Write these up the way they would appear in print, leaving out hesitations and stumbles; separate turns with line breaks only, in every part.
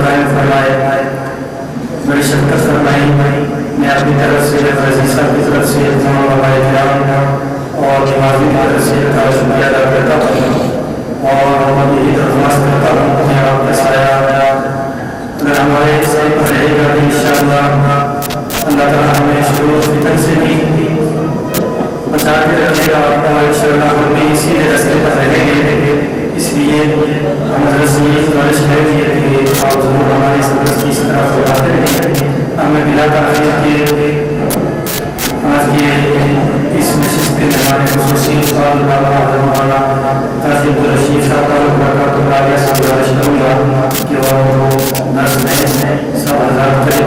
قائم فرمائے، بڑی شفقت فرمائی. میں اپنی طرف سے عزیز صاحب کی طرف سے تمام ہمارے کرام اور جماعت کی طرف سے شکریہ ادا کرتا ہوں اور یہی درخواست کرتا ہوں کہ آپ کا سایہ اگر ہمارے سر پر رہے گا تو انشاءاللہ اللہ تعالیٰ ہمیں شرور فتن سے بھی بچا کے رکھے گا اور انشاءاللہ ہم بھی اسی راستے پر رہیں گے. اس لیے ہم حضرت سے یہ گزارش ہے کہ آپ ضرور ہماری سبق کی اس طرح بتاتے رہیں. ہمیں بلا کر کہ آج کے اس نشست کے ہمارے خصوصی استاد مولانا قاضی عبدالرشید صاحب کا ایسا گزارش کروں گا کہ وہ درس میں سب حضرات کرے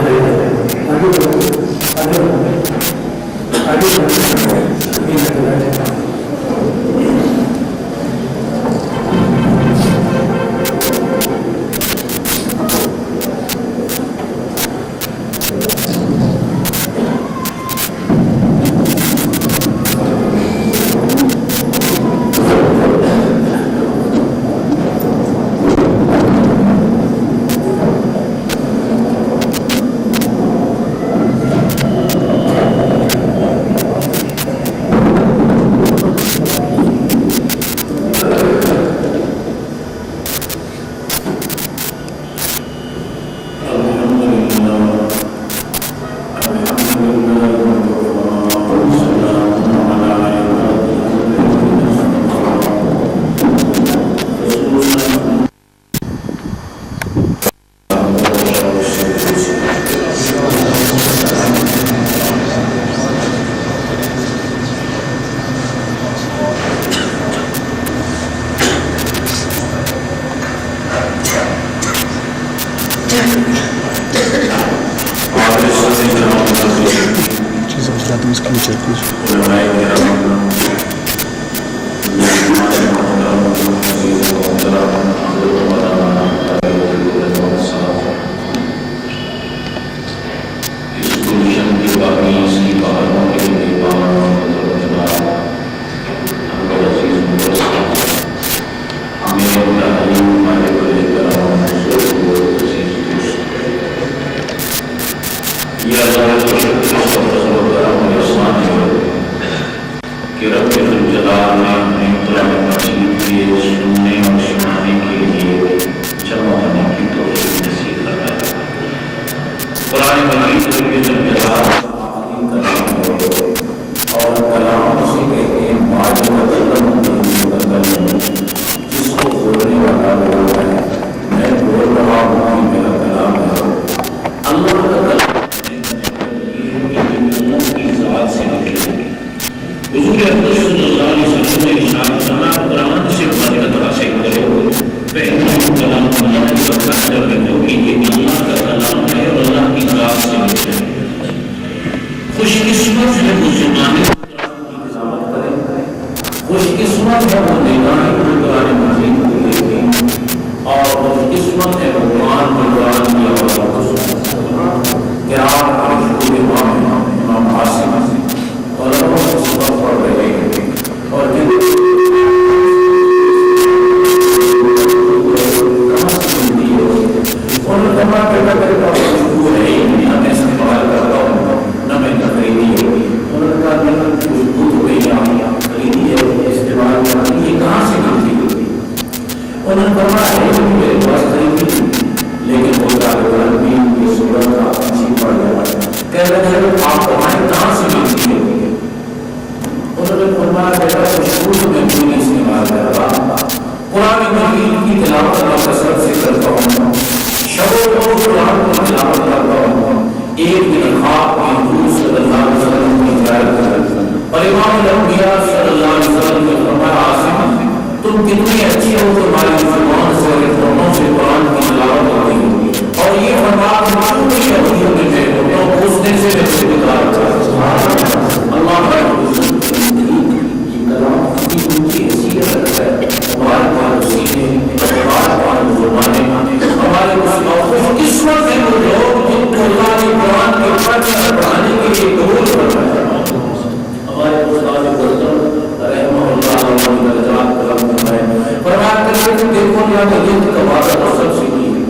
دیکھو یا تو کا وعدہ سب سے کی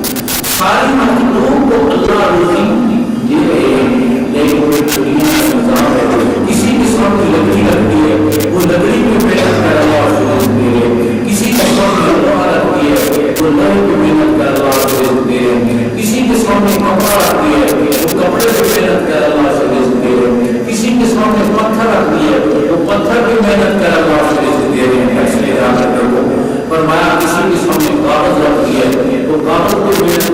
ساری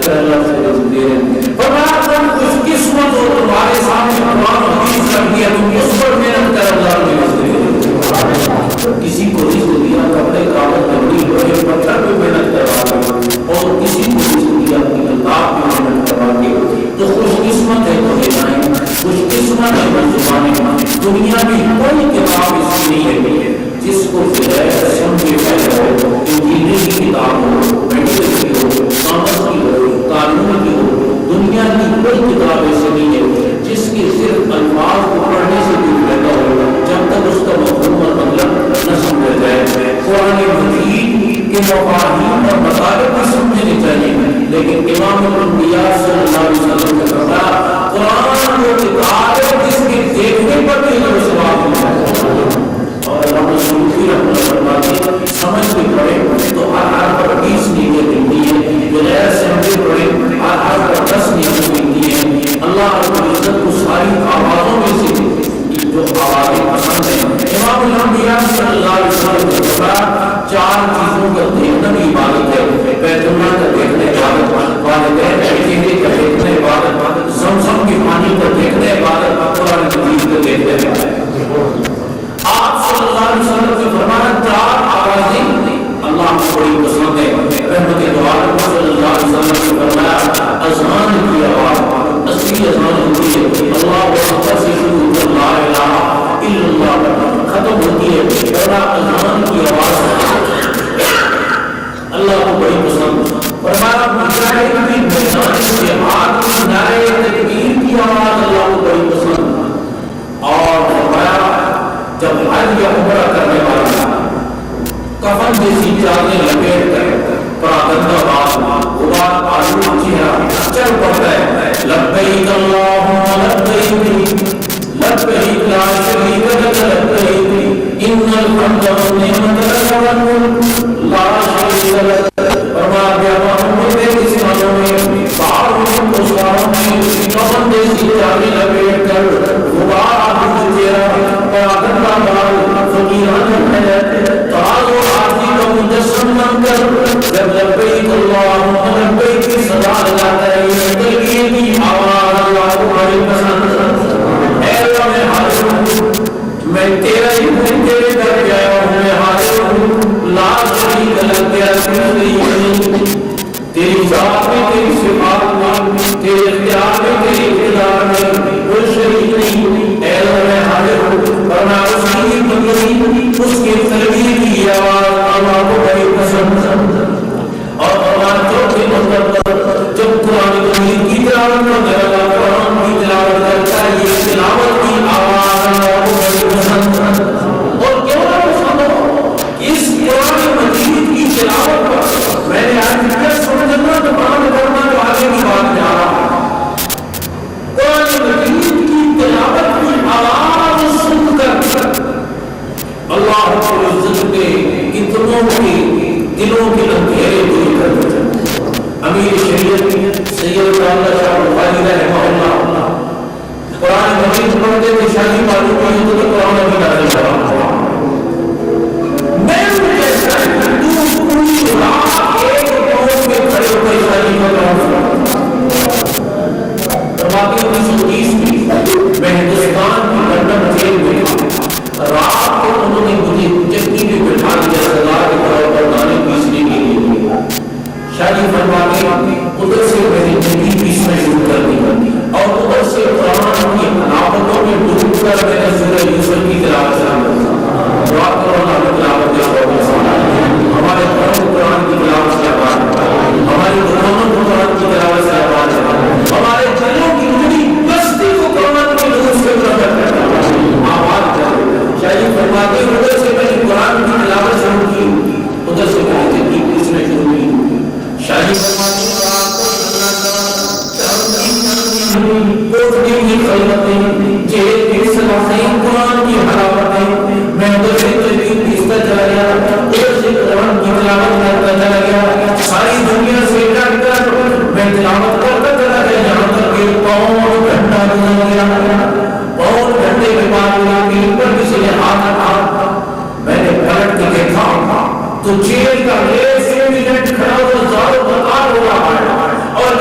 سکتا ہے اللہ سے رزق دے رہے ہیں. فرمایا تم خوش قسمت ہو تمہارے سامنے قرآن حدیث رکھ دیا تم اس پر محنت کر اللہ نے رزق دے دیا. کسی کو رزق دیا کپڑے کاغذ لکڑی لوہے پتھر پہ محنت کروا کے اور کسی کو رزق دیا اپنی کتاب پہ محنت کروا کے تو خوش قسمت ہے تو لائن خوش قسمت ہے زبان دنیا میں کوئی کتاب اس کی نہیں ہے جس کو سمجھے ہو انجینئر کی کتاب ہو میڈیکل کی ہو کامرس کی ہو قانون کی ہو دنیا کی کوئی کتاب ایسی نہیں ہے جس کے صرف الفاظ کو پڑھنے سے بھی پیدا ہوگا جب تک اس کا مفہوم اور مطلب نہ سمجھا جائے. قرآن مجید کے مفاہیم اور مطالب بھی سمجھنے چاہیے لیکن امام الانبیاء صلی اللہ علیہ وسلم نے فرمایا قرآن وہ کتاب ہے جس کے دیکھنے پر بھی ہمیں ثواب ملتا ہے. اور اللہ رسول کی رحمت فرماتے سمجھ بھی پڑے تو ہر پر 20 نیتیں ملتی ہیں بغیر سمجھے پڑے ہر پر 10 نیتیں ملتی ہیں. اللہ رب العزت کو ساری آوازوں میں سے جو آوازیں پسند ہیں امام الانبیاء صلی اللہ علیہ وسلم نے فرمایا 4 چیزوں کا دیکھنا بھی عبادت ہے. بیت اللہ کا دیکھنا عبادت, والدین کے چہرے کا دیکھنا عبادت, زمزم کے پانی کا دیکھنا عبادت, قرآن مجید کا دیکھنا عبادت. آپ صلی اللہ علیہ وسلم نے فرمایا 4 آوازیں اللہ کو بڑی پسند ہے. رحمت دو عالم صلی اللہ علیہ وسلم نے فرمایا اذان کی آواز اصلی اذان ہوتی ہے اللہ اکبر سے شروع ہوتا لا الہ الا اللہ ختم ہوتی ہے پہلا اذان کی آواز اللہ کو بڑی پسند. فرمایا مجاہد کی میدان سے ہاتھ میں نعرے تکبیر کی آواز اللہ کو بڑی پسند. اور فرمایا جب حج یا عمرہ کرنے والا کفن جیسی چادریں لپیٹ کر پراگندہ بات غبار آلود چہرہ چل پڑتا ہے لبیک اللہم لبیک لبیک لا شریک لک لبیک ان الحمد والنعمت لک والملک لا شریک لک. فرمایا کہ محمد کے سمانوں میں باہر میں سواروں میں کفن جیسی چادریں لپیٹ کر غبار آلود چہرہ پراگندہ بات فقیران حیات تعال و عارضی کا مجسم بن کر جب لبیک اللہم لبیک کی صدا لگاتا ہے یہ تلبیہ کی آواز اللہ کو بڑی پسند. اے اللہ میں حاضر ہوں میں تیرا ہی ہوں تیرے در پہ آیا ہوں میں حاضر ہوں لا شریک لک تیرا کوئی نہیں تیری ذات میں تیری صفات میں تیرے اختیار میں تیری اقتدار میں کوئی شریک نہیں. اے اللہ میں حاضر ہوں ورنہ اس کی بندگی اس کے تلبیہ کی آواز اللہ کو بڑی پسند. اور ہمارا چوتھے نمبر پر جب قرآن مجید کی تلاوت کرتا ہے اللہ قرآن کی تلاوت کرتا ہے یہ تلاوت کی آواز اللہ کو بڑی پسند. اور کیوں نہ پسند ہو اس قرآن مجید کی تلاوت پر میں نے آج کیا سمجھنا تو قرآن کرنا تو آگے کی بات جا رہا ہوں. قرآن مجید کی تلاوت کی آواز سن کر اللہ رب العزت نے اتنوں کے دلوں کے اندھیرے دور کر دیتے. امیر شریعت سید اللہ شاہ بخاری رحمہ اللہ قرآن مجید پڑھتے تھے شادی معلوم ہوئی تو قرآن ابھی نازل کرا میں کیسا تو پوری رات ایک قوم میں کھڑے ہو کے شادی میں باقی 1930 میں ہندوستان کی لندن جیل میں رات کو انہوں نے مجھے چٹنی میں بٹھا دیا سزا کے طور پر دانے پیسنے کے لیے. شادی فرما کے ادھر سے میں نے چٹنی پیسنا شروع کر دی اور ادھر سے قرآن کی حلاوتوں میں ڈوب کر میں نے سورہ یوسف کی تلاوت شروع کر دعا کرو اللہ تلاوت کے شوق ہمارے قرآن کی تلاوت سے آباد ہماری دکانوں کو قرآن کی تلاوت سے آباد ہمارے چلوں کی پوری بستی کو قرآن کے نور سے آباد کر. شاہی فرماتے ادھر سے میں نے قرآن کی تلاوت شروع کی ادھر سے میں نے چٹنی پیسنا شروع کی. شاہی فرماتے کوٹنی کی خلوتیں جیل کی سلاخیں قرآن کی حلاوتیں میں ادھر سے چٹنی پیستا چلا گیا ادھر سے قرآن کی تلاوت کرتا چلا گیا ساری دنیا سے ڈٹ کر میں تلاوت کرتا چلا گیا یہاں تک کہ پون گھنٹہ گزر گیا. پون گھنٹے کے بعد میرے پر کسی نے ہاتھ رکھا میں نے پلٹ کے دیکھا تو جیل کا ایک منٹ کھڑا ہوا زارو بکار ہو رہا ہے اور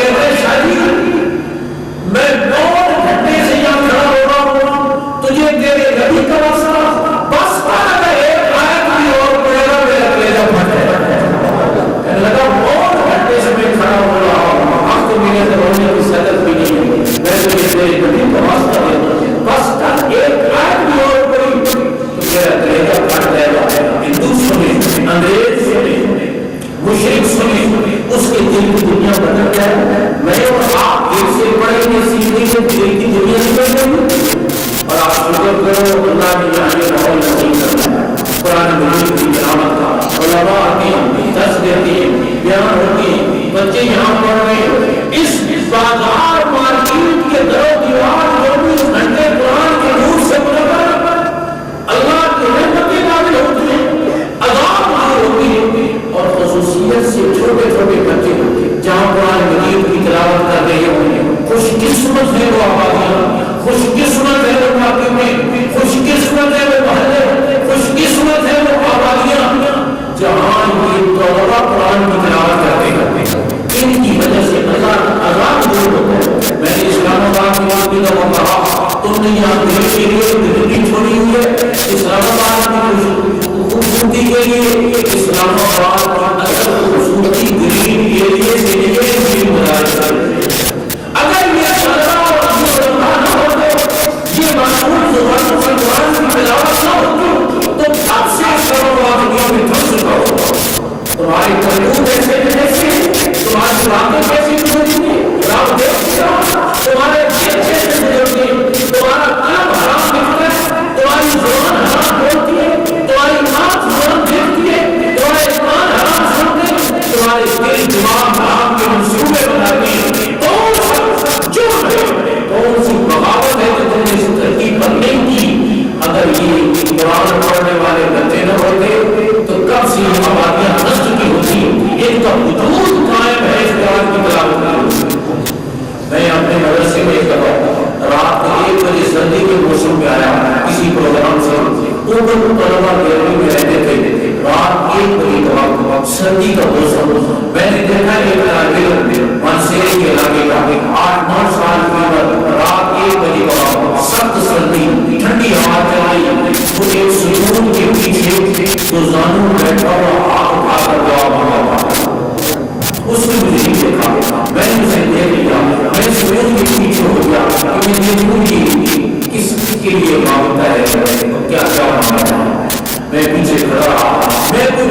کے موسم میں آیا کسی پروگرام سے اوپر طلبا گیلری میں رہتے تھے رات 1 بجے کے وقت سردی کا موسم میں نے دیکھا ایک طالب منصیری کے علاقے کا 8-9 سال کی عمر رات 1 بجے کے وقت سخت سردی ٹھنڈی ہوا چل رہی وہ ایک سجود کے پیچھے جو زانو بیٹھا ہوا آنکھ اٹھا کر دعا مانگا تھا اس نے مجھے نہیں دیکھا میں نے اسے دیکھ لیا میں سجود کے پیچھے ہو گیا کہ میں دیکھوں گی کس کے لیے مانگتا ہے کیا کیا مانگتا ہے میں پیچھے کھڑا رہا میں کوئی